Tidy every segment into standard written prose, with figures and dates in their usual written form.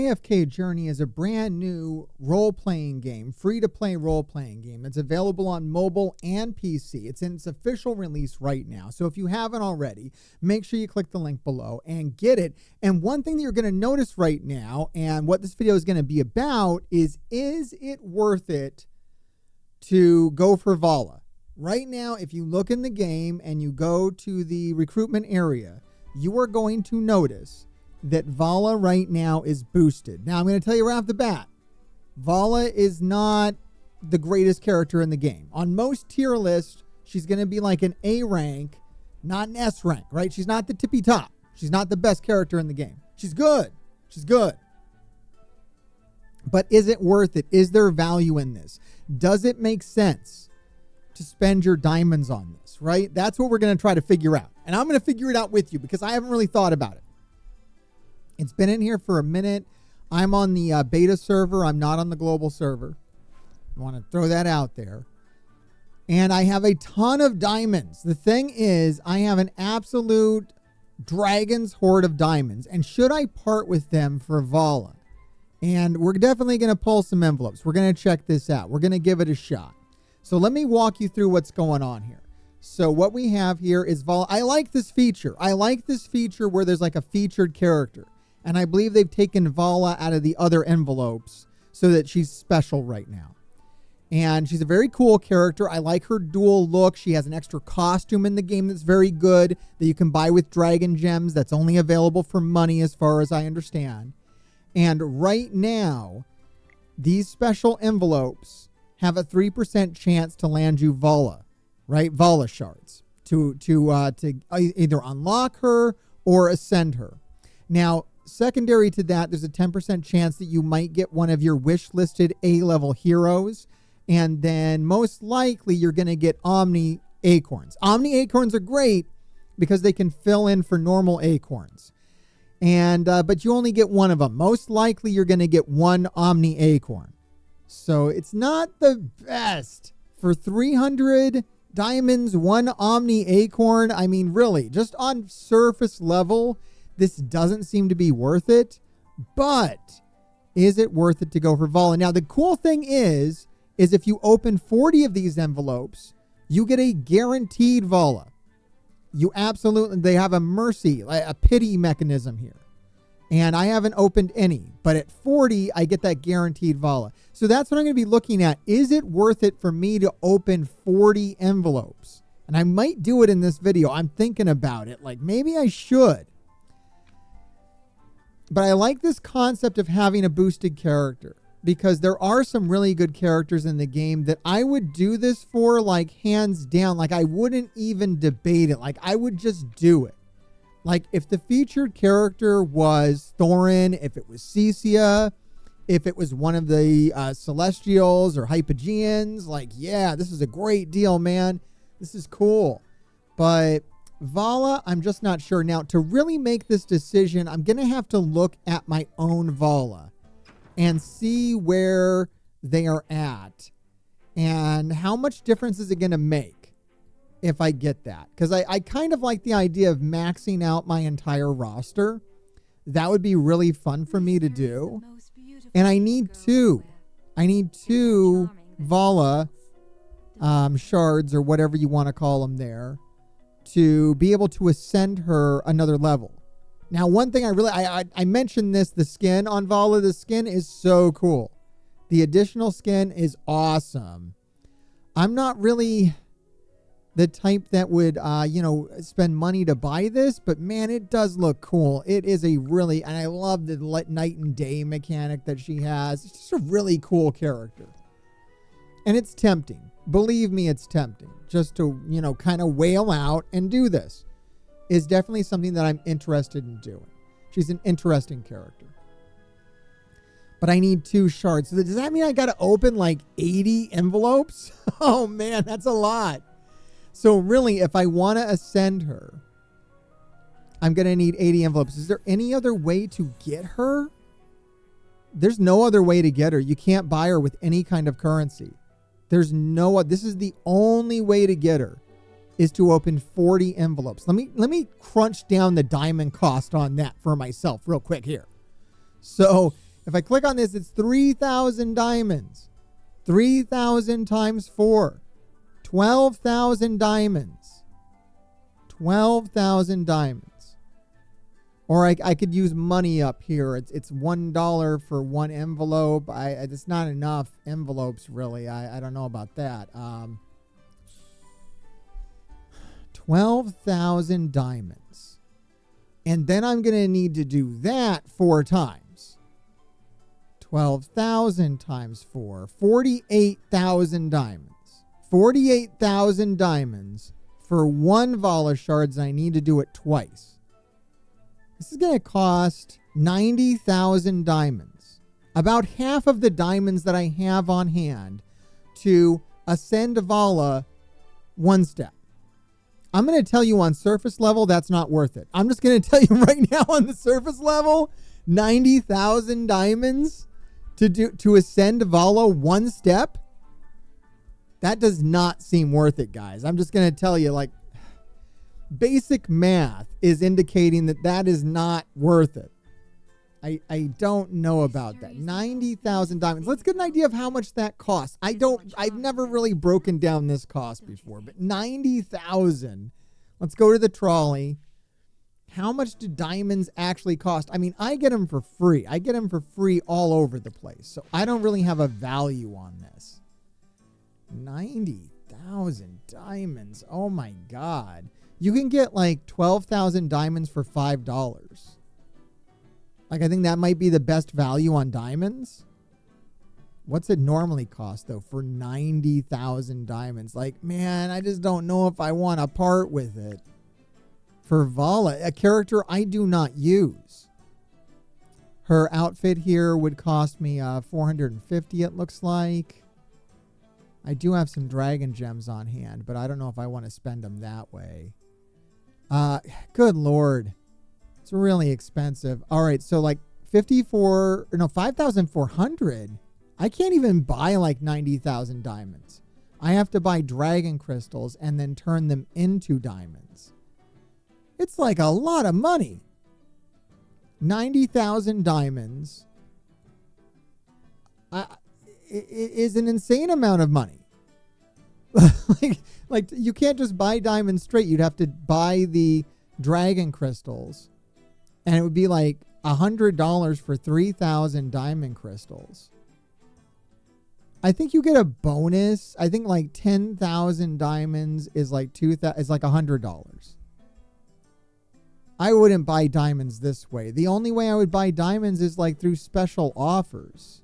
AFK Journey is a brand new role-playing game, free-to-play role-playing game. It's available on mobile and PC. It's in its official release right now. So if you haven't already, make sure you click the link below and get it. And one thing that you're going to notice right now, and what this video is going to be about, is it worth it to go for Vala? Right now, if you look in the game and you go to the recruitment area, you are going to notice that Vala right now is boosted. Now, I'm going to tell you right off the bat, Vala is not the greatest character in the game. On most tier lists, she's going to be like an A rank, not an S rank, right? She's not the tippy top. She's not the best character in the game. She's good. She's good. But is it worth it? Is there value in this? Does it make sense to spend your diamonds on this, right? That's what we're going to try to figure out. And I'm going to figure it out with you because I haven't really thought about it. It's been in here for a minute. I'm on the beta server. I'm not on the global server. I want to throw that out there. And I have a ton of diamonds. The thing is, I have an absolute dragon's hoard of diamonds. And should I part with them for Vala? And we're definitely going to pull some envelopes. We're going to check this out. We're going to give it a shot. So let me walk you through what's going on here. So what we have here is Vala. I like this feature. I like this feature where there's like a featured character. And I believe they've taken Vala out of the other envelopes so that she's special right now. And she's a very cool character. I like her dual look. She has an extra costume in the game that's very good that you can buy with dragon gems. That's only available for money as far as I understand. And right now, these special envelopes have a 3% chance to land you Vala, right? Vala shards to either unlock her or ascend her. Now, secondary to that, there's a 10% chance that you might get one of your wish-listed A-level heroes. And then most likely you're going to get Omni Acorns. Omni Acorns are great because they can fill in for normal Acorns. And but you only get one of them. Most likely you're going to get one Omni Acorn. So it's not the best. For 300 diamonds, one Omni Acorn, I mean, really, just on surface level, this doesn't seem to be worth it, but is it worth it to go for Vala? Now, the cool thing is if you open 40 of these envelopes, you get a guaranteed Vala. You absolutely, they have a mercy, a pity mechanism here. And I haven't opened any, but at 40, I get that guaranteed Vala. So that's what I'm going to be looking at. Is it worth it for me to open 40 envelopes? And I might do it in this video. I'm thinking about it. Like, maybe I should. But I like this concept of having a boosted character because there are some really good characters in the game that I would do this for, like, hands down. Like, I wouldn't even debate it. Like, I would just do it. Like, if the featured character was Thorin, if it was Cecia, if it was one of the Celestials or Hypogeans, like, yeah, this is a great deal, man. This is cool. But Vala, I'm just not sure. Now, to really make this decision, I'm going to have to look at my own Vala and see where they are at and how much difference is it going to make if I get that. Because I kind of like the idea of maxing out my entire roster. That would be really fun for me to do. And I need two. I need two Vala shards or whatever you want to call them there to be able to ascend her another level. Now, one thing I mentioned this, the skin on Vala, the skin is so cool. The additional skin is awesome. I'm not really the type that would, spend money to buy this, but man, it does look cool. It is a really, and I love the night and day mechanic that she has. It's just a really cool character. And it's tempting. Believe me, it's tempting. Just to, kind of wail out and do this is definitely something that I'm interested in doing. She's an interesting character. But I need 2 shards. So does that mean I got to open like 80 envelopes? Oh man, that's a lot. So really, if I want to ascend her, I'm going to need 80 envelopes. Is there any other way to get her? There's no other way to get her. You can't buy her with any kind of currency. There's no, this is the only way to get her is to open 40 envelopes. Let me crunch down the diamond cost on that for myself real quick here. So If I click on this, it's 3,000 diamonds. 3,000 times 4. 12,000 diamonds. 12,000 diamonds. Or I could use money up here. It's $1 for one envelope. It's not enough envelopes, really. I don't know about that. 12,000 diamonds. And then I'm going to need to do that 4 times. 12,000 times 4. 48,000 diamonds. 48,000 diamonds for 1 Vala shards. I need to do it twice. This is going to cost 90,000 diamonds. About half of the diamonds that I have on hand to ascend Vala 1 step. I'm going to tell you on surface level, that's not worth it. I'm just going to tell you right now on the surface level, 90,000 diamonds to ascend Vala 1 step. That does not seem worth it, guys. I'm just going to tell you, like, basic math is indicating that is not worth it. I don't know about that. 90,000 diamonds. Let's get an idea of how much that costs. I've never really broken down this cost before, but 90,000. Let's go to the trolley. How much do diamonds actually cost? I mean, I get them for free. I get them for free all over the place. So I don't really have a value on this. 90,000 diamonds. Oh my God. You can get like 12,000 diamonds for $5. Like, I think that might be the best value on diamonds. What's it normally cost, though, for 90,000 diamonds? Like, man, I just don't know if I want to part with it. For Vala, a character I do not use. Her outfit here would cost me 450, it looks like. I do have some dragon gems on hand, but I don't know if I want to spend them that way. Good Lord. It's really expensive. All right, so like 5,400. I can't even buy like 90,000 diamonds. I have to buy dragon crystals and then turn them into diamonds. It's like a lot of money. 90,000 diamonds is an insane amount of money. like you can't just buy diamonds straight. You'd have to buy the dragon crystals. And it would be like $100 for 3,000 diamond crystals. I think you get a bonus. I think like 10,000 diamonds is like $100. I wouldn't buy diamonds this way. The only way I would buy diamonds is like through special offers.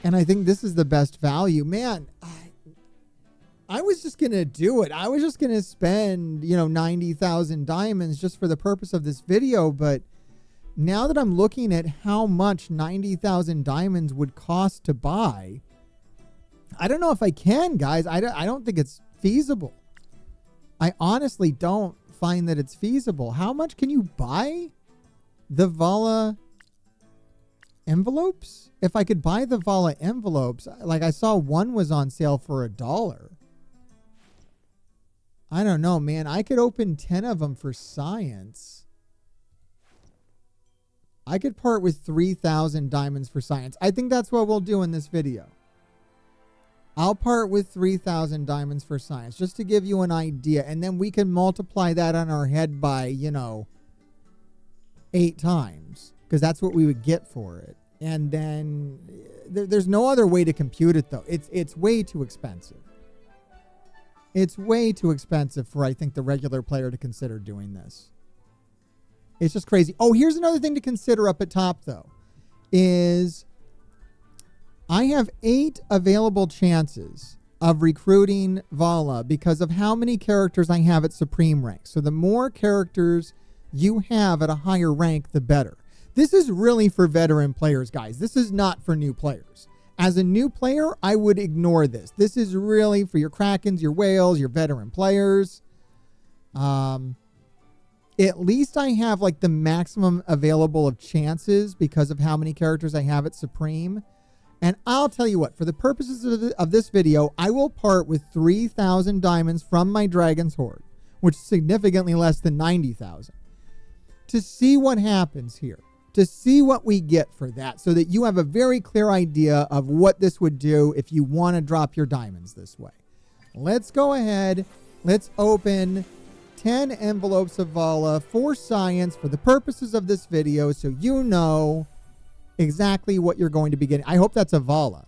And I think this is the best value. Man, I was just going to do it. I was just going to spend, 90,000 diamonds just for the purpose of this video. But now that I'm looking at how much 90,000 diamonds would cost to buy, I don't know if I can, guys. I don't think it's feasible. I honestly don't find that it's feasible. How much can you buy the Vala envelopes? If I could buy the Vala envelopes, like I saw one was on sale for $1. I don't know, man. I could open 10 of them for science. I could part with 3,000 diamonds for science. I think that's what we'll do in this video. I'll part with 3,000 diamonds for science just to give you an idea. And then we can multiply that on our head by, 8 times. Because that's what we would get for it. And then there's no other way to compute it, though. It's way too expensive. It's way too expensive for, I think, the regular player to consider doing this. It's just crazy. Oh, here's another thing to consider up at top, though, is I have 8 available chances of recruiting Vala because of how many characters I have at Supreme rank. So the more characters you have at a higher rank, the better. This is really for veteran players, guys. This is not for new players. As a new player, I would ignore this. This is really for your Krakens, your Whales, your veteran players. At least I have like the maximum available of chances because of how many characters I have at Supreme. And I'll tell you what, for the purposes of this video, I will part with 3,000 diamonds from my Dragon's Hoard, which is significantly less than 90,000. To see what happens here. to see what we get for that so that you have a very clear idea of what this would do if you want to drop your diamonds this way. Let's go ahead. Let's open 10 envelopes of Vala for science for the purposes of this video so you know exactly what you're going to be getting. I hope that's a Vala.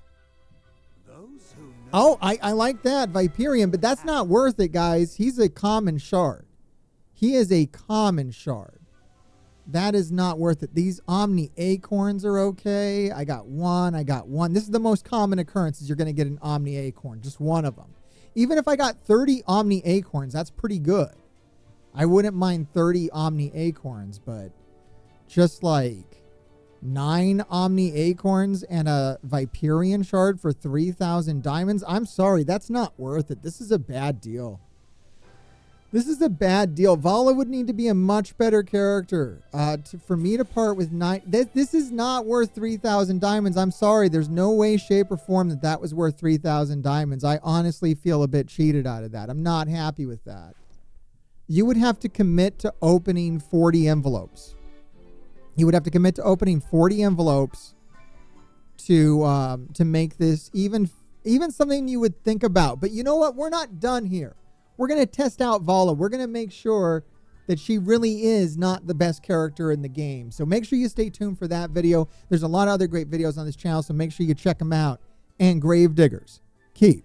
Oh, I like that, Viperian, but that's not worth it, guys. He's a common shard. He is a common shard. That is not worth it. These Omni Acorns are okay. I got one. This is the most common occurrence is you're going to get an Omni Acorn, just one of them. Even if I got 30 Omni Acorns, that's pretty good. I wouldn't mind 30 Omni Acorns, but just like 9 Omni Acorns and a Viperian shard for 3,000 diamonds, I'm sorry, that's not worth it. This is a bad deal. This is a bad deal. Vala would need to be a much better character for me to part with 9. This is not worth 3,000 diamonds. I'm sorry. There's no way, shape, or form that was worth 3,000 diamonds. I honestly feel a bit cheated out of that. I'm not happy with that. You would have to commit to opening 40 envelopes. You would have to commit to opening 40 envelopes to make this even something you would think about. But you know what? We're not done here. We're going to test out Vala. We're going to make sure that she really is not the best character in the game. So make sure you stay tuned for that video. There's a lot of other great videos on this channel, so make sure you check them out. And Grave Diggers, keep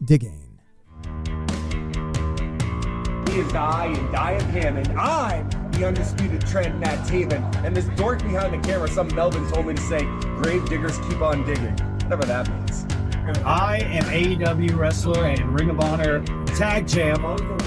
digging. He is I, and I am him, and I'm the undisputed trend Nat Taven. And this dork behind the camera, some Melvin told me to say, Grave Diggers keep on digging. Whatever that means. I am AEW wrestler and Ring of Honor Tag Champ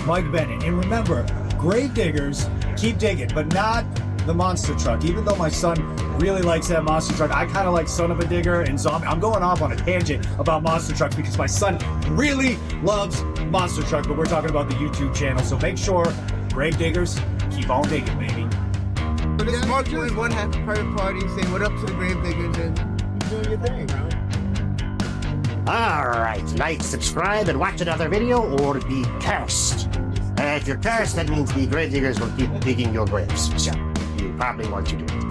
Mike Bennett. And remember, Grave Diggers keep digging, but not the monster truck. Even though my son really likes that monster truck, I kind of like Son of a Digger and Zombie. I'm going off on a tangent about monster trucks because my son really loves monster truck, but we're talking about the YouTube channel. So make sure, Grave Diggers, keep on digging, baby. So this is Mark doing one happy private party saying what up to the Grave Diggers and doing your thing, bro. Alright, like, subscribe, and watch another video, or be cursed. If you're cursed, that means the grave diggers will keep digging your graves. So, you probably want to do it.